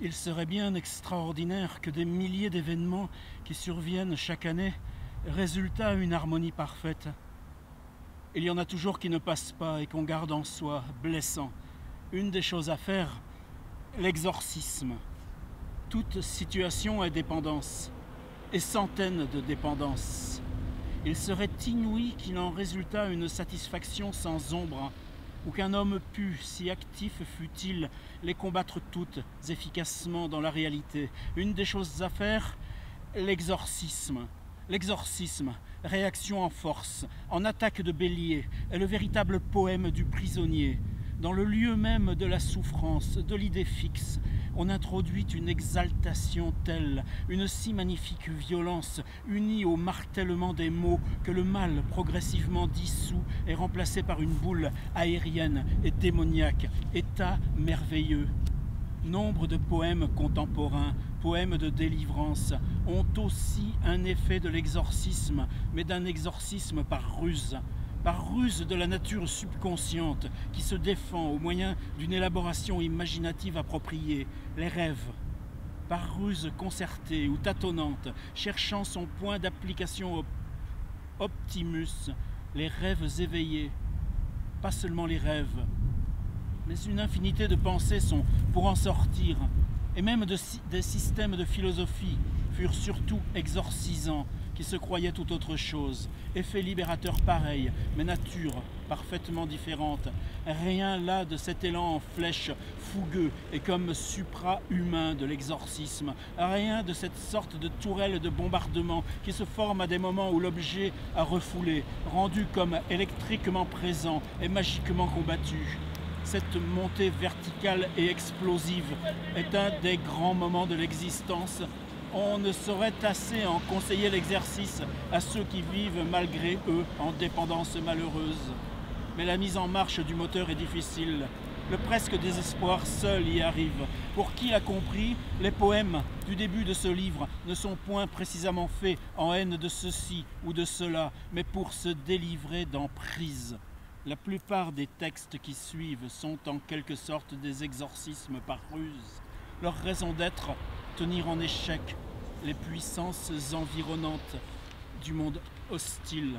Il serait bien extraordinaire que des milliers d'événements qui surviennent chaque année résultent à une harmonie parfaite. Il y en a toujours qui ne passent pas et qu'on garde en soi, blessant. Une des choses à faire, l'exorcisme. Toute situation est dépendance, et centaines de dépendances. Il serait inouï qu'il en résultât une satisfaction sans ombre, ou qu'un homme pût, si actif fût-il, les combattre toutes efficacement dans la réalité. Une des choses à faire, l'exorcisme. L'exorcisme, réaction en force, en attaque de bélier, est le véritable poème du prisonnier. Dans le lieu même de la souffrance, de l'idée fixe, on introduit une exaltation telle, une si magnifique violence, unie au martèlement des mots, que le mal progressivement dissous est remplacé par une boule aérienne et démoniaque, état merveilleux. Nombre de poèmes contemporains, poèmes de délivrance, ont aussi un effet de l'exorcisme, mais d'un exorcisme par ruse de la nature subconsciente qui se défend au moyen d'une élaboration imaginative appropriée, les rêves. Par ruse concertée ou tâtonnante, cherchant son point d'application optimus, les rêves éveillés, pas seulement les rêves, mais une infinité de pensées sont pour en sortir, et même des systèmes de philosophie furent surtout exorcisants, qui se croyaient tout autre chose, effet libérateur pareil, mais nature parfaitement différente. Rien là de cet élan en flèche fougueux et comme supra-humain de l'exorcisme, rien de cette sorte de tourelle de bombardement qui se forme à des moments où l'objet a refoulé, rendu comme électriquement présent et magiquement combattu. Cette montée verticale et explosive est un des grands moments de l'existence. On ne saurait assez en conseiller l'exercice à ceux qui vivent malgré eux en dépendance malheureuse. Mais la mise en marche du moteur est difficile. Le presque désespoir seul y arrive. Pour qui l'a compris, les poèmes du début de ce livre ne sont point précisément faits en haine de ceci ou de cela, mais pour se délivrer d'emprise. La plupart des textes qui suivent sont en quelque sorte des exorcismes par ruse. Leur raison d'être, tenir en échec les puissances environnantes du monde hostile.